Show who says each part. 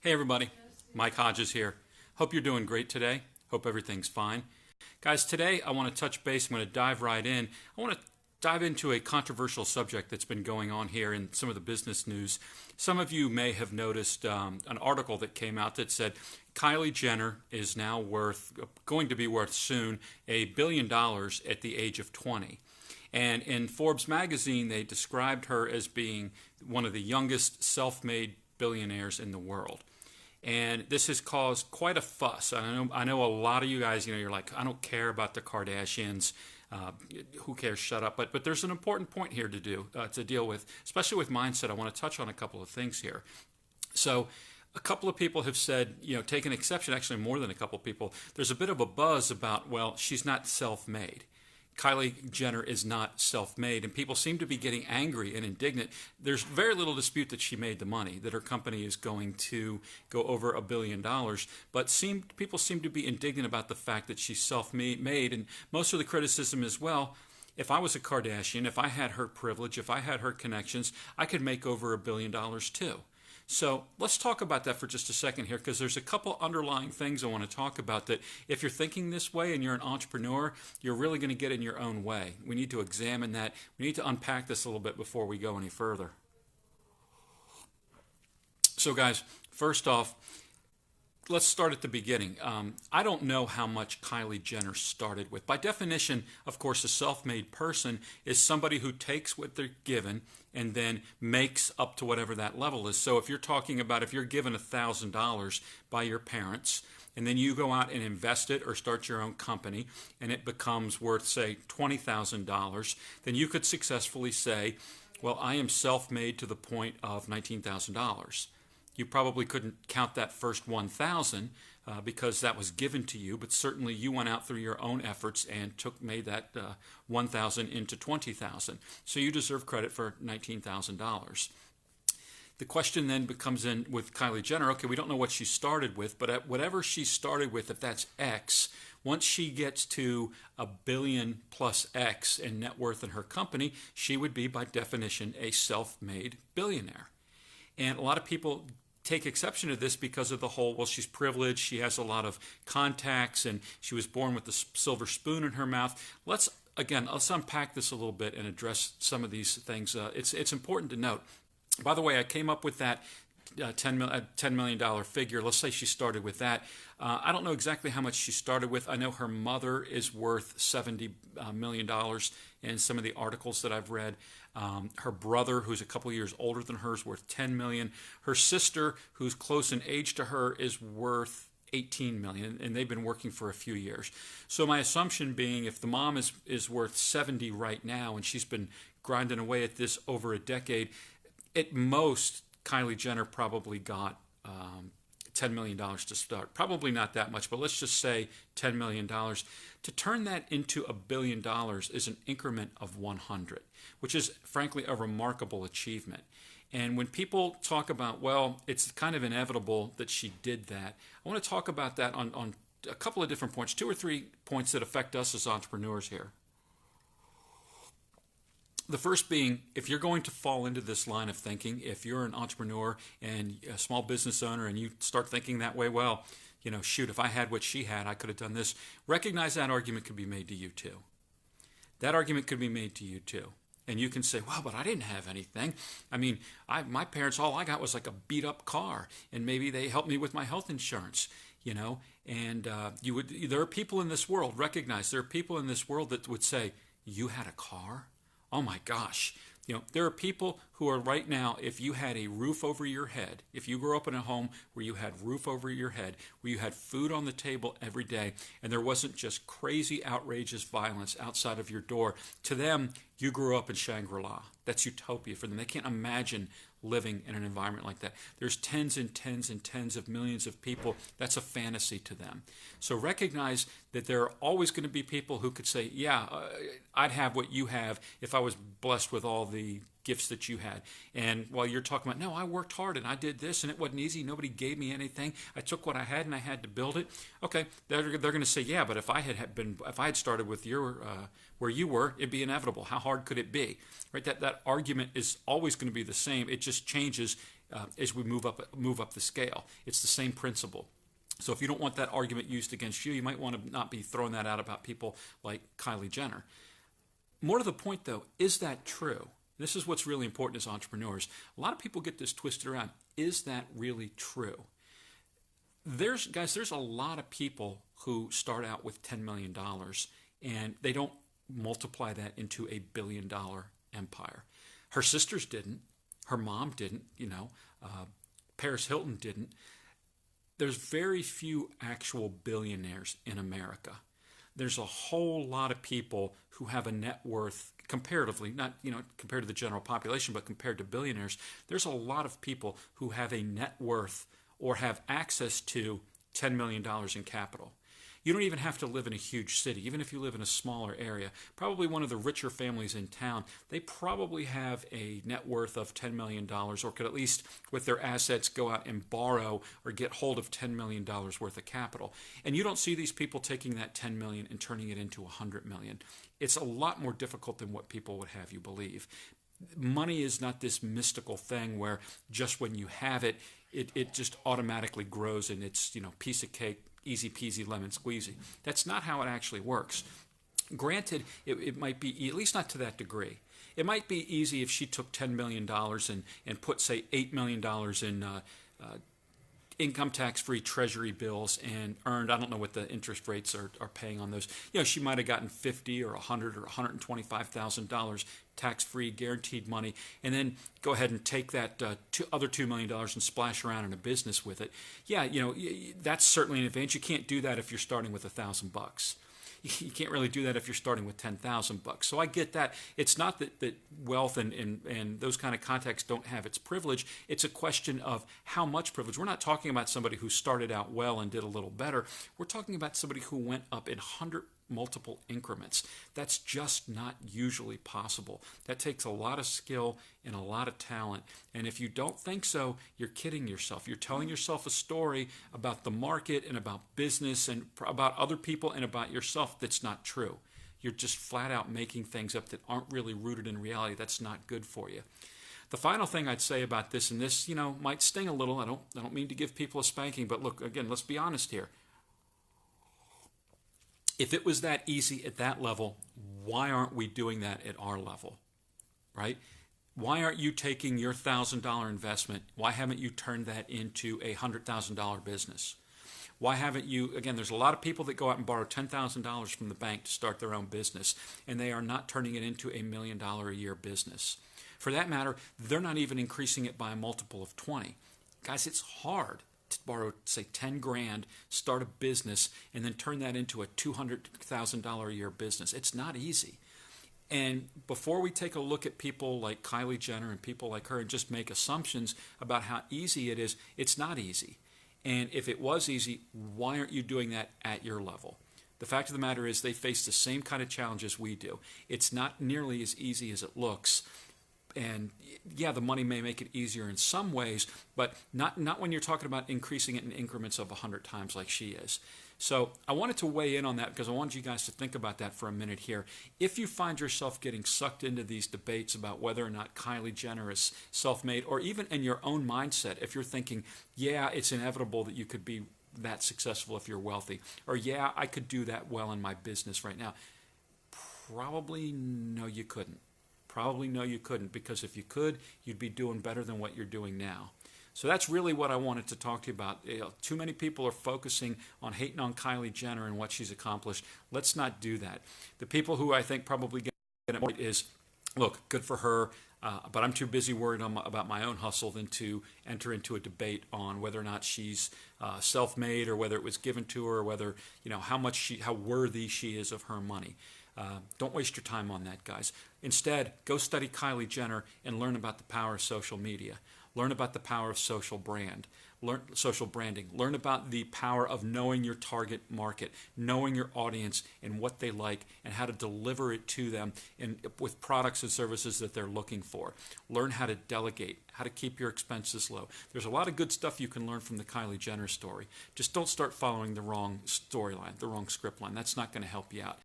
Speaker 1: Hey everybody, Mike Hodges here. Hope you're doing great today. Hope everything's fine. Guys, today I want to touch base. I'm going to dive right in. I want to dive into a controversial subject that's been going on here in some of the business news. Some of you may have noticed an article that came out that said Kylie Jenner is now going to be worth soon $1 billion at the age of 20. And in Forbes magazine, they described her as being one of the youngest self-made billionaires in the world. And this has caused quite a fuss. I know a lot of you guys, you're like, I don't care about the Kardashians. Who cares? Shut up. But there's an important point here to deal with, especially with mindset. I want to touch on a couple of things here. So a couple of people have said, taken exception, actually more than a couple of people. There's a bit of a buzz about, well, she's not self-made. Kylie Jenner is not self-made, and people seem to be getting angry and indignant. There's very little dispute that she made the money, that her company is going to go over $1 billion, but people seem to be indignant about the fact that she's self-made, and most of the criticism is, well, if I was a Kardashian, if I had her privilege, if I had her connections, I could make over $1 billion too. So let's talk about that for just a second here, because there's a couple underlying things I want to talk about that if you're thinking this way and you're an entrepreneur, you're really going to get in your own way. We need to examine that. We need to unpack this a little bit before we go any further. So guys, first off, let's start at the beginning. I don't know how much Kylie Jenner started with. By definition, of course, a self-made person is somebody who takes what they're given and then makes up to whatever that level is. So if you're talking about if you're given $1,000 by your parents and then you go out and invest it or start your own company and it becomes worth, say, $20,000, then you could successfully say, well, I am self-made to the point of $19,000. You probably couldn't count that first 1,000 because that was given to you, but certainly you went out through your own efforts and made that 1,000 into 20,000. So you deserve credit for $19,000. The question then becomes in with Kylie Jenner. Okay, we don't know what she started with, but at whatever she started with, if that's X, once she gets to $1 billion plus X in net worth in her company, she would be by definition a self-made billionaire. And a lot of people take exception to this because of the whole, well, she's privileged, she has a lot of contacts, and she was born with a silver spoon in her mouth. Let's unpack this a little bit and address some of these things. It's important to note. By the way, I came up with that $10 million figure. Let's say she started with that. I don't know exactly how much she started with. I know her mother is worth $70 million in some of the articles that I've read. Her brother, who's a couple years older than her, is worth $10 million. Her sister, who's close in age to her, is worth $18 million, and they've been working for a few years. So my assumption being, if the mom is worth 70 right now, and she's been grinding away at this over a decade, at most, Kylie Jenner probably got $10 million to start. Probably not that much, but let's just say $10 million. To turn that into $1 billion is an increment of 100, which is frankly a remarkable achievement. And when people talk about, well, it's kind of inevitable that she did that, I want to talk about that on a couple of different points, 2 or 3 points that affect us as entrepreneurs here. The first being, if you're going to fall into this line of thinking, if you're an entrepreneur and a small business owner and you start thinking that way, well, shoot, if I had what she had, I could have done this. Recognize that argument could be made to you too. That argument could be made to you too. And you can say, well, but I didn't have anything. I mean, my parents, all I got was like a beat up car, and maybe they helped me with my health insurance, and there are people in this world, recognize there are people in this world that would say, you had a car? Oh my gosh. There are people who are right now, if you had a roof over your head, if you grew up in a home where you had roof over your head, where you had food on the table every day, and there wasn't just crazy, outrageous violence outside of your door, to them, you grew up in Shangri-La. That's utopia for them. They can't imagine living in an environment like that. There's tens and tens and tens of millions of people. That's a fantasy to them. So recognize that there are always going to be people who could say, yeah, I'd have what you have if I was blessed with all the gifts that you had. And while you're talking about, no, I worked hard and I did this and it wasn't easy. Nobody gave me anything. I took what I had and I had to build it. Okay, they're going to say, yeah, but if I had started with your where you were, it'd be inevitable. How hard could it be? Right? That argument is always going to be the same. It just changes as we move up the scale. It's the same principle. So if you don't want that argument used against you, you might want to not be throwing that out about people like Kylie Jenner. More to the point, though, is that true? This is what's really important as entrepreneurs. A lot of people get this twisted around. Is that really true? There's a lot of people who start out with $10 million and they don't multiply that into a billion-dollar empire. Her sisters didn't. Her mom didn't. Paris Hilton didn't. There's very few actual billionaires in America. There's a whole lot of people who have a net worth comparatively, not compared to the general population, but compared to billionaires. There's a lot of people who have a net worth or have access to $10 million in capital. You don't even have to live in a huge city. Even if you live in a smaller area, probably one of the richer families in town, they probably have a net worth of $10 million or could at least, with their assets, go out and borrow or get hold of $10 million worth of capital. And you don't see these people taking that $10 million and turning it into $100 million. It's a lot more difficult than what people would have you believe. Money is not this mystical thing where just when you have it, it just automatically grows and it's, piece of cake, easy peasy lemon squeezy. That's not how it actually works. Granted, it might be, at least not to that degree. It might be easy if she took $10 million and put, say, $8 million in income tax-free treasury bills and earned, I don't know what the interest rates are paying on those. She might have gotten $50 or $100 or $125,000 tax-free guaranteed money, and then go ahead and take that other $2 million and splash around in a business with it. That's certainly an advantage. You can't do that if you're starting with $1,000. You can't really do that if you're starting with $10,000. So I get that. It's not that wealth and those kind of contexts don't have its privilege. It's a question of how much privilege. We're not talking about somebody who started out well and did a little better. We're talking about somebody who went up in multiple increments. That's just not usually possible. That takes a lot of skill and a lot of talent. And if you don't think so, you're kidding yourself. You're telling yourself a story about the market and about business and about other people and about yourself that's not true. You're just flat out making things up that aren't really rooted in reality. That's not good for you. The final thing I'd say about this, and this, might sting a little. I don't mean to give people a spanking, but look, again, let's be honest here. If it was that easy at that level, why aren't we doing that at our level, right? Why aren't you taking your $1,000 investment? Why haven't you turned that into a $100,000 business? Why haven't you, again, there's a lot of people that go out and borrow $10,000 from the bank to start their own business, and they are not turning it into $1 million a year business. For that matter, they're not even increasing it by a multiple of 20. Guys, it's hard to borrow, say, 10 grand, start a business, and then turn that into a $200,000 a year business. It's not easy. And before we take a look at people like Kylie Jenner and people like her and just make assumptions about how easy it is, it's not easy. And if it was easy, why aren't you doing that at your level? The fact of the matter is they face the same kind of challenges we do. It's not nearly as easy as it looks. And yeah, the money may make it easier in some ways, but not when you're talking about increasing it in increments of 100 times like she is. So I wanted to weigh in on that because I wanted you guys to think about that for a minute here. If you find yourself getting sucked into these debates about whether or not Kylie Jenner is self-made, or even in your own mindset, if you're thinking, yeah, it's inevitable that you could be that successful if you're wealthy, or yeah, I could do that well in my business right now, probably no, you couldn't. Probably no, you couldn't, because if you could, you'd be doing better than what you're doing now. So that's really what I wanted to talk to you about. Too many people are focusing on hating on Kylie Jenner and what she's accomplished. Let's not do that. The people who I think probably get it more is, look, good for her, but I'm too busy worried about my own hustle than to enter into a debate on whether or not she's self-made or whether it was given to her or whether, how worthy she is of her money. Don't waste your time on that, guys. Instead, go study Kylie Jenner and learn about the power of social media. Learn about the power of social branding. Learn about the power of knowing your target market, knowing your audience and what they like and how to deliver it to them with products and services that they're looking for. Learn how to delegate, how to keep your expenses low. There's a lot of good stuff you can learn from the Kylie Jenner story. Just don't start following the wrong storyline, the wrong script line. That's not going to help you out.